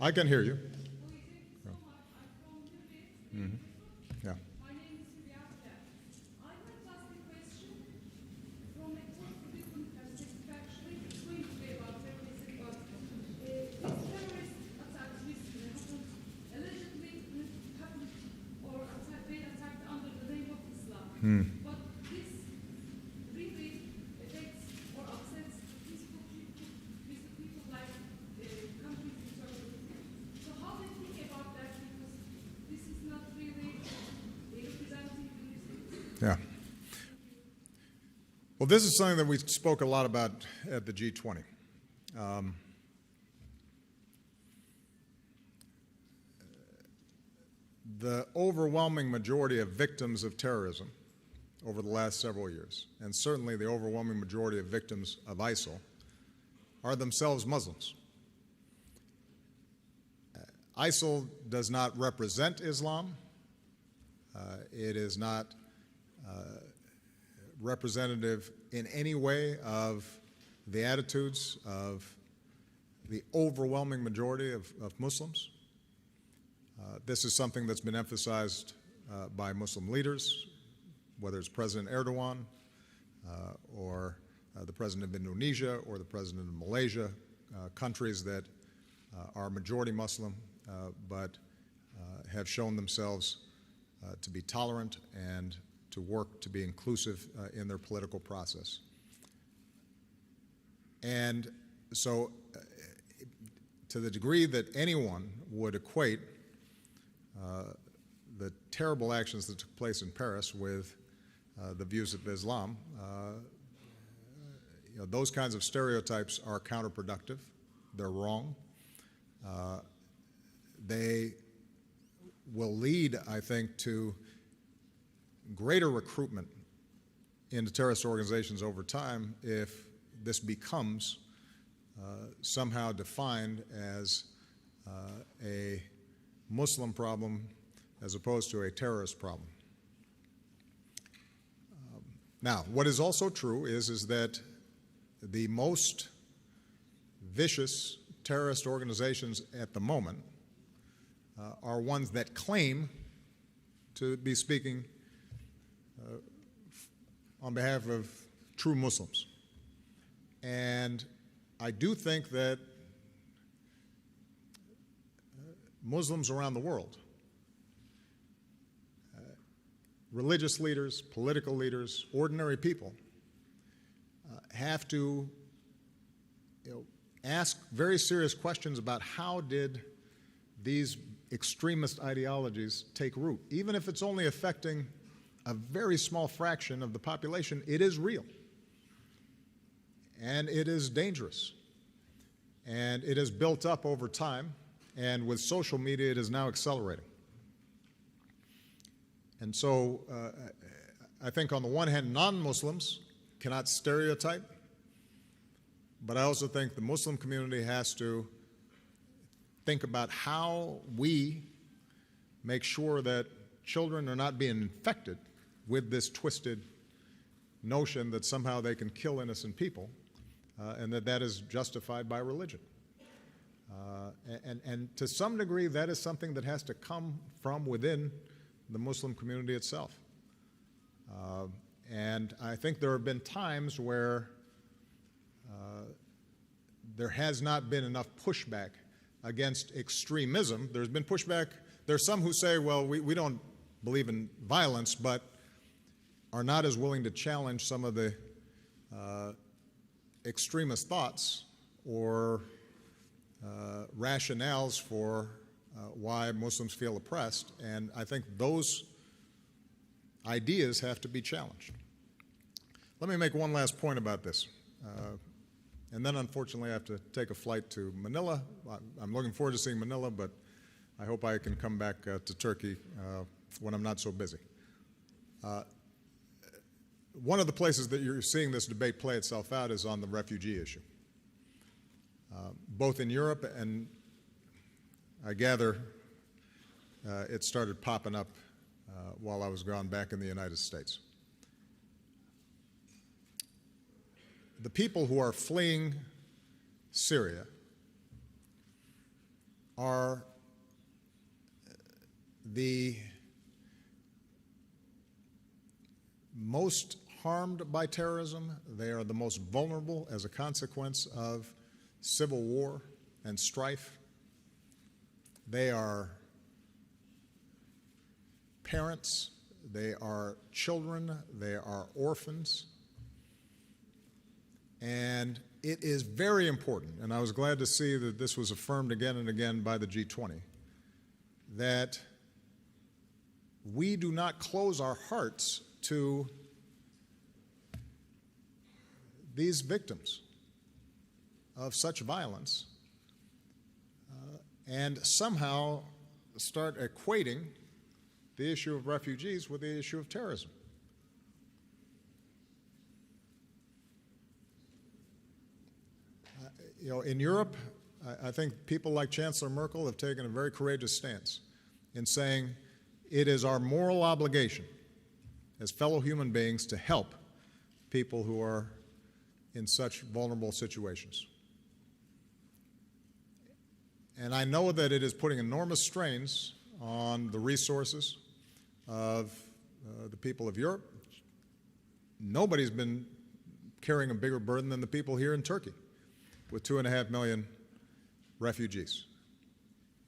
I can hear you. Mm-hmm. Yeah. My name is Syrian. I want to ask a question from a totally different perspective, actually. It's going to be about terrorism, but these terrorist attacks recently happened or they attacked under the name of Islam. But this really affects or upsets peaceful people like countries in Turkey. So how do you think about that? Because this is not really representing. Yeah. Well, this is something that we spoke a lot about at the G20. The overwhelming majority of victims of terrorism over the last several years, and certainly the overwhelming majority of victims of ISIL, are themselves Muslims. ISIL does not represent Islam. It is not representative in any way of the attitudes of the overwhelming majority of Muslims. This is something that's been emphasized by Muslim leaders, whether it's President Erdogan or the President of Indonesia or the President of Malaysia, countries that are majority Muslim but have shown themselves to be tolerant and to work to be inclusive in their political process. And so to the degree that anyone would equate the terrible actions that took place in Paris with the views of Islam, those kinds of stereotypes are counterproductive. They're wrong. They will lead, I think, to greater recruitment into terrorist organizations over time if this becomes somehow defined as a Muslim problem as opposed to a terrorist problem. Now, what is also true is that the most vicious terrorist organizations at the moment are ones that claim to be speaking on behalf of true Muslims. And I do think that Muslims around the world, religious leaders, political leaders, ordinary people, have to ask very serious questions about how did these extremist ideologies take root. Even if it's only affecting a very small fraction of the population, it is real. And it is dangerous. And it has built up over time, and with social media, it is now accelerating. And so I think on the one hand, non-Muslims cannot stereotype, but I also think the Muslim community has to think about how we make sure that children are not being infected with this twisted notion that somehow they can kill innocent people and that is justified by religion. And to some degree, that is something that has to come from within the Muslim community itself. And I think there have been times where there has not been enough pushback against extremism. There's been pushback. There's some who say, well, we don't believe in violence, but are not as willing to challenge some of the extremist thoughts or rationales for why Muslims feel oppressed, and I think those ideas have to be challenged. Let me make one last point about this, and then unfortunately I have to take a flight to Manila. I'm looking forward to seeing Manila, but I hope I can come back to Turkey when I'm not so busy. One of the places that you're seeing this debate play itself out is on the refugee issue. Both in Europe and I gather it started popping up while I was gone back in the United States. The people who are fleeing Syria are the most harmed by terrorism. They are the most vulnerable as a consequence of civil war and strife. They are parents, they are children, they are orphans. And it is very important, and I was glad to see that this was affirmed again and again by the G20, that we do not close our hearts to these victims of such violence and somehow start equating the issue of refugees with the issue of terrorism. In Europe, I think people like Chancellor Merkel have taken a very courageous stance in saying it is our moral obligation as fellow human beings to help people who are in such vulnerable situations. And I know that it is putting enormous strains on the resources of the people of Europe. Nobody's been carrying a bigger burden than the people here in Turkey, with 2.5 million refugees,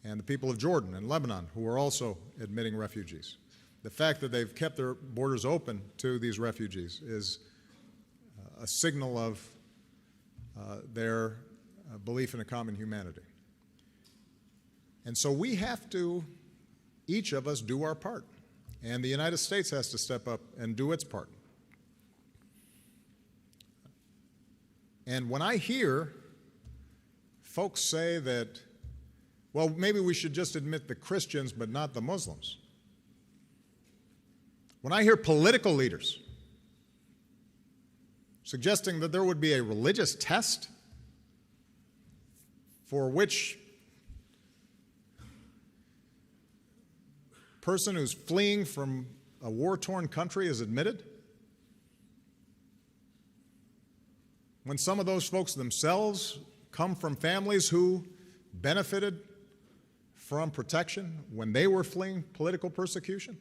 and the people of Jordan and Lebanon, who are also admitting refugees. The fact that they've kept their borders open to these refugees is a signal of their belief in a common humanity. And so we have to, each of us, do our part. And the United States has to step up and do its part. And when I hear folks say that, well, maybe we should just admit the Christians but not the Muslims. When I hear political leaders suggesting that there would be a religious test for which person who's fleeing from a war-torn country is admitted, when some of those folks themselves come from families who benefited from protection when they were fleeing political persecution,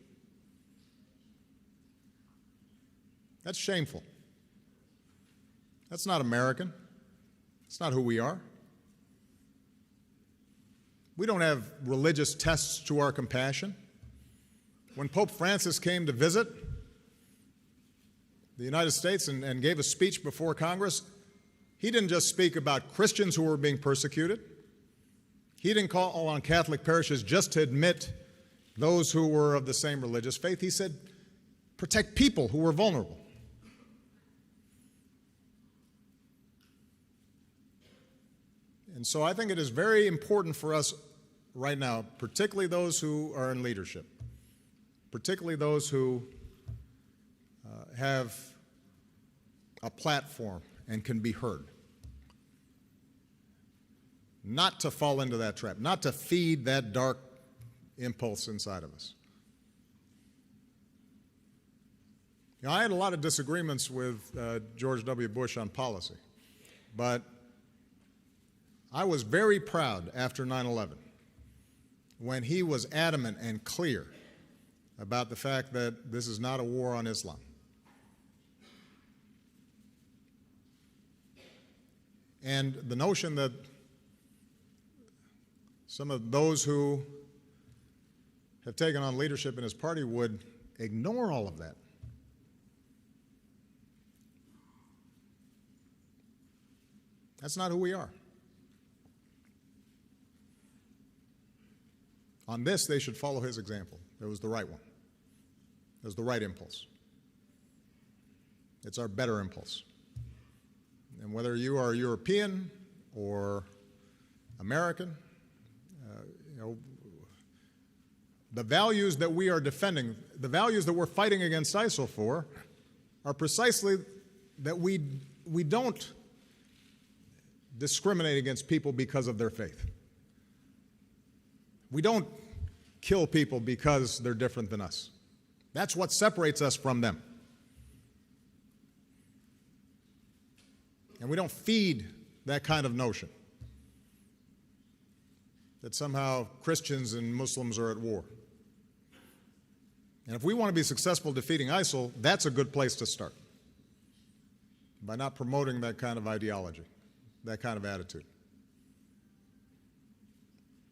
that's shameful. That's not American. It's not who we are. We don't have religious tests to our compassion. When Pope Francis came to visit the United States and gave a speech before Congress, he didn't just speak about Christians who were being persecuted. He didn't call on Catholic parishes just to admit those who were of the same religious faith. He said, protect people who were vulnerable. And so I think it is very important for us right now, particularly those who are in leadership, particularly those who have a platform and can be heard, not to fall into that trap, not to feed that dark impulse inside of us. I had a lot of disagreements with George W. Bush on policy, but I was very proud after 9/11 when he was adamant and clear about the fact that this is not a war on Islam. And the notion that some of those who have taken on leadership in his party would ignore all of that. That's not who we are. On this, they should follow his example. It was the right one. It was the right impulse. It's our better impulse. And whether you are European or American, the values that we are defending, the values that we're fighting against ISIL for, are precisely that we don't discriminate against people because of their faith. We don't kill people because they're different than us. That's what separates us from them. And we don't feed that kind of notion. that somehow Christians and Muslims are at war. And if we want to be successful defeating ISIL, that's a good place to start, by not promoting that kind of ideology, that kind of attitude.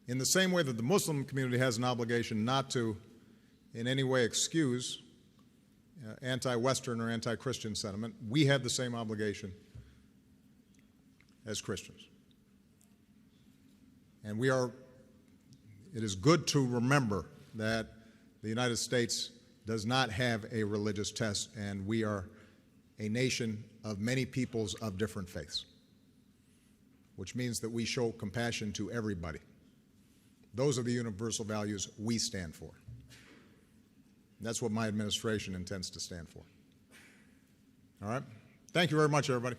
In the same way that the Muslim community has an obligation not to in any way excuse anti-Western or anti-Christian sentiment, we have the same obligation as Christians. And it is good to remember that the United States does not have a religious test, and we are a nation of many peoples of different faiths, which means that we show compassion to everybody. Those are the universal values we stand for. That's what my administration intends to stand for. All right? Thank you very much, everybody.